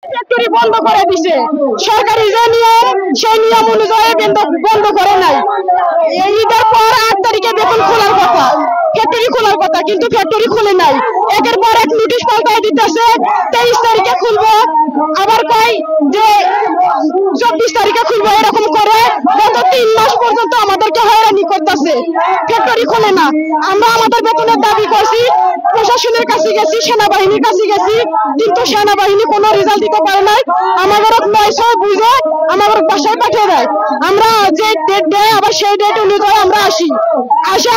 Factory বন্ধ করে দিছে সরকারি যে নিয়ম সেই নিয়ম অনুযায়ী বন্ধ করে নাই। ঈদের পর 8 তারিখে বেতন খোলার কথা, ফ্যাক্টরি খোলার কথা, কিন্তু ফ্যাক্টরি খুলে নাই। একের পর এক নোটিশ পাল্টাই দিতেছে। 23 তারিখে খুলবো, আবার কয় যে 24 তারিখে খুলবো, এরকম করে গত 3 মাস পর্যন্ত আমাদেরকে হয়রানি করতেছে। ফ্যাক্টরি খোলে না। আমরা আমাদের বেতনের দাবি করছি, প্রশাসনের কাছে গেছি, সেনাবাহিনীর কাছে গেছি, কিন্তু সেনাবাহিনী কোনো রেজাল্ট দিতে পারে নাই। আমাদের 900 বুঝে আমাদের বাসায় পাঠিয়ে দেয়। আমরা যে ডেট দেয় আবার সেই ডেট অনুযায়ী আমরা আসি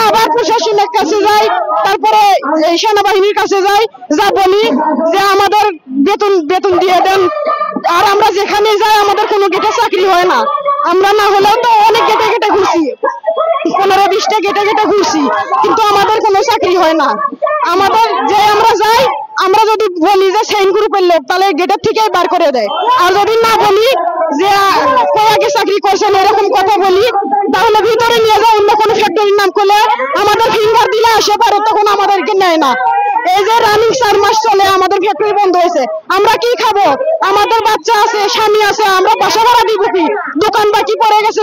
আবার প্রশাসনের কাছে যাই, তারপরে সেনাবাহিনীর কাছে যাই, যা বলি যে আমাদের বেতন দিয়ে দেন। আর আমরা যেখানে যাই আমাদের কোনো গেটে চাকরি হয় না। আমরা না হলেও তো অনেক গেটে ঘুরছি, 15-20টা গেটে ঘুরছি, কিন্তু আমাদের কোনো চাকরি হয় না। আমাদের যে আমরা যাই, আমরা যদি বলি যে সেইন গ্রুপের লোক, তাহলে গেটের থেকেই বার করে দেয়। আর যদি না বলি যে আগে চাকরি করছেন এরকম কথা বলি, তাহলে ভিতরে নিয়ে যায় অন্য কোনো ফ্যাক্টরির নাম করলে আমাদের ফিঙ্গার দিলে আসে পারে, তখন আমাদেরকে নেয় না। এই যে রানিং 4 মাস চলে আমাদের ফ্যাক্টরি বন্ধ হয়েছে, আমরা কি খাবো? আমাদের বাচ্চা আছে, স্বামী আছে, আমরা বাসা ভাড়া দিব কি? দোকান বাকি পড়ে গেছে,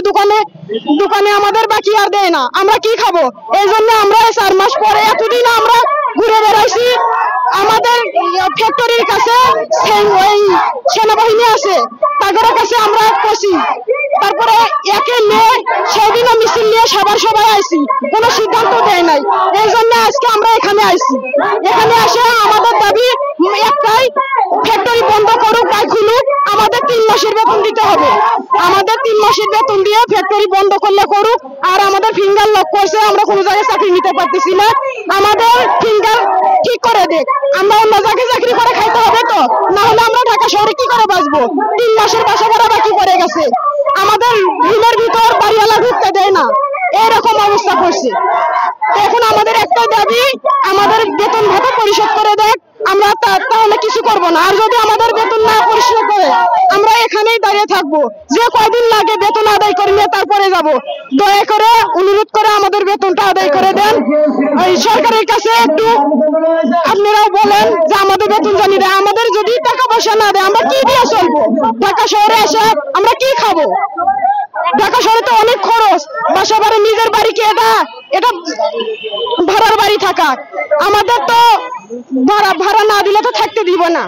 দোকানে আমাদের বাকি আর দেয় না, আমরা কি খাবো? এই জন্য আমরা 4 মাস পরে এতদিন আমরা ঘুরে বেড়াইছি। আমাদের ফ্যাক্টরির কাছে সেনাবাহিনী আছে, তাদের কাছে আমরা করছি। তারপরে একে নিয়ে সেদিনও মিছিল নিয়ে সবাই আইছি, কোনো সিদ্ধান্ত দেয় নাই। এই জন্য আজকে আমরা এখানে আইছি। এখানে আসে আমাদের দাবি একটাই, ফ্যাক্টরি বন্ধ করুক বা খুলুক, আমাদের 3 মাসের বেতন দিতে হবে। আমাদের 3 মাসের বেতন দিয়ে ফ্যাক্টরি বন্ধ করলে করুক। আর আমাদের ফিঙ্গার লক করছে, আমরা কোনো জায়গায় চাকরি নিতে পারতেছি না। আমাদের ফিঙ্গার ঠিক করে দেখ, আমরা অন্য জায়গায় চাকরি করে খাইতে হবে তো, না হলে আমরা ঢাকা শহরে কি করে বাঁচবো? 3 মাসের বাসা ভাড়া বাকি পড়ে গেছে, আমাদের রুমের ভিতর বাড়িওয়ালা ঢুকতে দেয় না, এরকম অবস্থা করছে। এখন আমাদের একটাই দাবি, আমাদের বেতন ভাতা পরিশোধ করে দেখ, আমরা তাহলে কিছু করব না। আর যদি আমাদের বেতন না পরিশোধ করে, আমরা এখানেই দাঁড়িয়ে থাকবো। যে কয়দিন লাগে বেতন আদায় করে নিয়ে তারপরে যাব। দয়া করে অনুরোধ করে আমাদের বেতনটা আদায় করে দেন। এই সরকারের কাছে একটু আপনারাও বলেন যে আমাদের বেতন জানি দেয়। আমাদের যদি টাকা পয়সা না দেয়, আমরা কি দিয়ে চলবো? ঢাকা শহরে এসে আমরা কি খাবো? ঢাকা শহরে তো অনেক খরচ, বাসা ভাড়া, নিজের বাড়ি কি এটা ভাড়ার বাড়ি থাকা, আমাদের তো ভাড়া না দিলে তো থাকতে দিব না।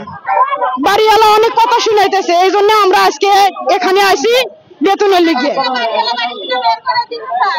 বাড়িওয়ালা অনেক কথা শুনাইতেছে, এই জন্য আমরা আজকে এখানে আসি বেতনের লিগে।